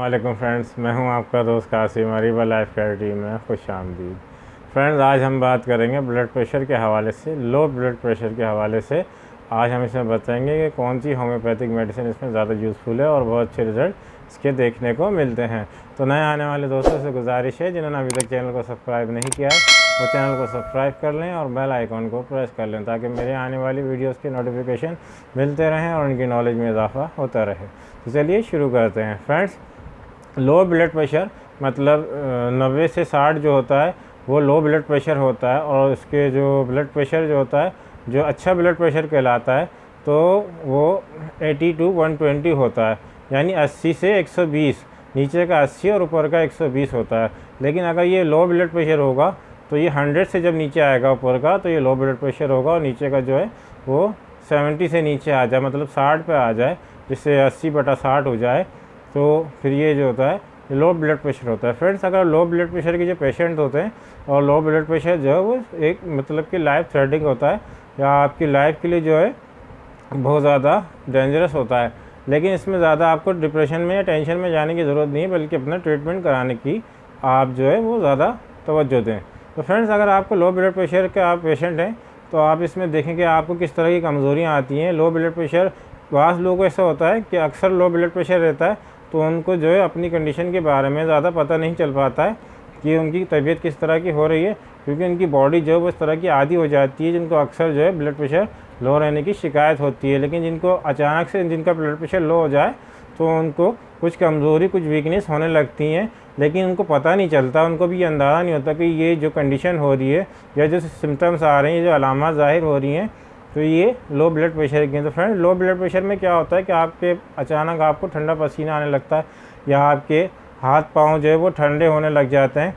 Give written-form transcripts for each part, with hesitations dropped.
वालेकुम फ्रेंड्स, मैं हूं आपका दोस्त कासिम। अरेeba लाइफ केयर टीम में खुश आमदीद। फ्रेंड्स, आज हम बात करेंगे ब्लड प्रेशर के हवाले से, लो ब्लड प्रेशर के हवाले से। आज हम इसमें बताएंगे कि कौन सी होम्योपैथिक मेडिसिन इसमें ज़्यादा यूज़फुल है और बहुत अच्छे रिज़ल्ट इसके देखने को मिलते हैं। तो नए आने वाले दोस्तों से गुजारिश है, जिन्होंने अभी तक चैनल को सब्सक्राइब नहीं किया है वो चैनल को सब्सक्राइब कर लें और बेल आइकॉन को प्रेस कर लें, ताकि मेरे आने वाली वीडियोस की नोटिफिकेशन मिलते रहें और उनकी नॉलेज में इजाफा होता रहे। तो चलिए शुरू करते हैं। फ्रेंड्स, लो ब्लड प्रेशर मतलब 90 से 60 जो होता है वो लो ब्लड प्रेशर होता है, और उसके जो ब्लड प्रेशर जो होता है, जो अच्छा ब्लड प्रेशर कहलाता है, तो वो 80 to 120 होता है, यानी 80 से 120, नीचे का 80 और ऊपर का 120 होता है। लेकिन अगर ये लो ब्लड प्रेशर होगा तो ये 100 से जब नीचे आएगा ऊपर का, तो ये लो ब्लड प्रेशर होगा, और नीचे का जो है वो 70 से नीचे आ जाए, मतलब 60 पे आ जाए, जिससे 80/60 हो जाए, तो फिर ये जो होता है लो ब्लड प्रेशर होता है। फ्रेंड्स, अगर लो ब्लड प्रेशर के जो पेशेंट होते हैं, और लो ब्लड प्रेशर जो है वो एक मतलब कि लाइफ थ्रेटनिंग होता है, या आपकी लाइफ के लिए जो है बहुत ज़्यादा डेंजरस होता है। लेकिन इसमें ज़्यादा आपको डिप्रेशन में या टेंशन में जाने की ज़रूरत नहीं है, बल्कि अपना ट्रीटमेंट कराने की आप जो है वो ज़्यादा तवज्जो दें। तो फ्रेंड्स, अगर आपको लो ब्लड प्रेशर के आप पेशेंट हैं, तो आप इसमें देखें कि आपको किस तरह की कमज़ोरियाँ आती हैं। लो ब्लड प्रेशर, बाज़ लोगों को ऐसा होता है कि अक्सर लो ब्लड प्रेशर रहता है, तो उनको जो है अपनी कंडीशन के बारे में ज़्यादा पता नहीं चल पाता है कि उनकी तबीयत किस तरह की हो रही है, क्योंकि उनकी बॉडी जो है वो इस तरह की आदी हो जाती है, जिनको अक्सर जो है ब्लड प्रेशर लो रहने की शिकायत होती है। लेकिन जिनको अचानक से जिनका ब्लड प्रेशर लो हो जाए, तो उनको कुछ कमज़ोरी, कुछ वीकनेस होने लगती हैं, लेकिन उनको पता नहीं चलता, उनको भी ये अंदाज़ा नहीं होता कि ये जो कंडीशन हो रही है या जो सिम्टम्स आ रहे हैं, जो अलामत ज़ाहिर हो रही हैं, तो ये लो ब्लड प्रेशर की हैं। तो फ्रेंड, लो ब्लड प्रेशर में क्या होता है कि आपके अचानक आपको ठंडा पसीना आने लगता है, या आपके हाथ पाँव जो है वो ठंडे होने लग जाते हैं,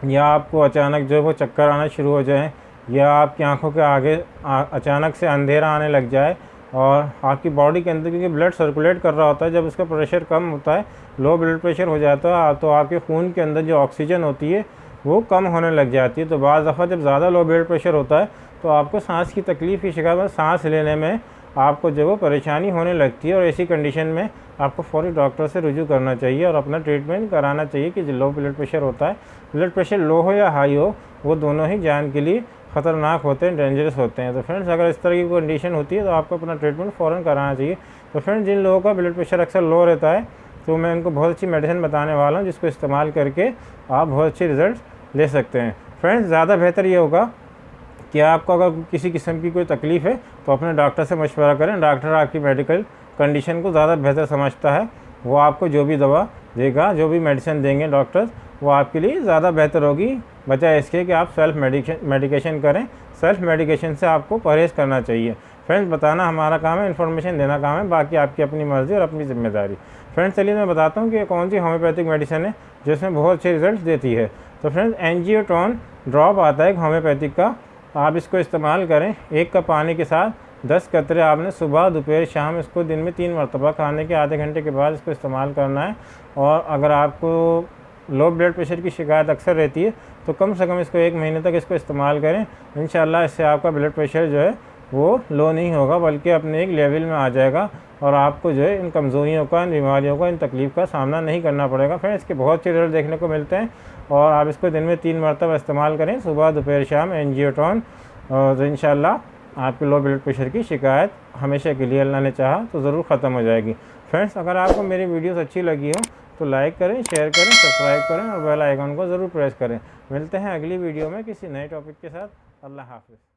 या आपको अचानक जो है वो चक्कर आना शुरू हो जाए, या आपकी आंखों के आगे अचानक से अंधेरा आने लग जाए, और आपकी बॉडी के अंदर क्योंकि ब्लड सर्कुलेट कर रहा होता है, जब उसका प्रेशर कम होता है, लो ब्लड प्रेशर हो जाता है, तो आपके खून के अंदर जो ऑक्सीजन होती है वो कम होने लग जाती है। तो बाज़ दफ़ा जब ज़्यादा लो ब्लड प्रेशर होता है, तो आपको सांस की तकलीफ़ की शिकायत में, सांस लेने में आपको जो वो परेशानी होने लगती है, और ऐसी कंडीशन में आपको फ़ौरी डॉक्टर से रुजू करना चाहिए और अपना ट्रीटमेंट कराना चाहिए। कि जो लो ब्लड प्रेशर होता है, ब्लड प्रेशर लो हो या हाई हो, वो दोनों ही जान के लिए ख़तरनाक होते हैं, डेंजरस होते हैं। तो फ्रेंड्स, अगर इस तरह की कंडीशन होती है तो आपको अपना ट्रीटमेंट फ़ौरन कराना चाहिए। तो फ्रेंड्स, जिन लोगों का ब्लड प्रेशर अक्सर लो रहता है, तो मैं उनको बहुत अच्छी मेडिसिन बताने वाला हूँ, जिसको इस्तेमाल करके आप बहुत अच्छे रिज़ल्ट ले सकते हैं। फ्रेंड्स, ज़्यादा बेहतर ये होगा कि आपको अगर किसी किस्म की कोई तकलीफ़ है तो अपने डॉक्टर से मशवरा करें। डॉक्टर आपकी मेडिकल कंडीशन को ज़्यादा बेहतर समझता है, वो आपको जो भी दवा देगा, जो भी मेडिसिन देंगे डॉक्टर्स, वो आपके लिए ज़्यादा बेहतर होगी, बजाय इसके कि आप सेल्फ मेडिकेशन करें। सेल्फ मेडिकेशन से आपको परहेज़ करना चाहिए। फ्रेंड्स, बताना हमारा काम है, इन्फॉर्मेशन देना काम है, बाकी आपकी अपनी मर्ज़ी और अपनी ज़िम्मेदारी। फ्रेंड्स, चलिए मैं बताता हूँ कि कौन सी होम्योपैथिक मेडिसिन है जिसमें बहुत अच्छे रिजल्ट देती है। तो फ्रेंड्स, एंजियोटोन ड्रॉप आता है एक होम्योपैथिक का, आप इसको इस्तेमाल करें। 1 कप पानी के साथ 10 कतरे आपने सुबह, दोपहर, शाम, इसको दिन में 3 मरतबा, खाने के आधे घंटे के बाद इसको इस्तेमाल करना है। और अगर आपको लो ब्लड प्रेशर की शिकायत अक्सर रहती है, तो कम से कम इसको 1 महीने तक इसको इस्तेमाल करें। इंशाल्लाह इससे आपका ब्लड प्रेशर जो है वो लो नहीं होगा, बल्कि अपने एक लेवल में आ जाएगा, और आपको जो है इन कमज़ोरियों का, इन बीमारियों का, इन तकलीफ़ का सामना नहीं करना पड़ेगा। फिर इसके बहुत अच्छे रिजल्ट देखने को मिलते हैं, और आप इसको दिन में 3 मरतबा इस्तेमाल करें, सुबह, दोपहर, शाम, एंजियोटोन, और इंशाल्लाह आपके लो ब्लड प्रेशर की शिकायत हमेशा के लिए, अल्लाह ने चाहा तो ज़रूर ख़त्म हो जाएगी। फ्रेंड्स, अगर आपको मेरी वीडियोस अच्छी लगी हो तो लाइक करें, शेयर करें, सब्सक्राइब करें, और बेल आइकन को ज़रूर प्रेस करें। मिलते हैं अगली वीडियो में किसी नए टॉपिक के साथ। अल्लाह हाफ़िज़।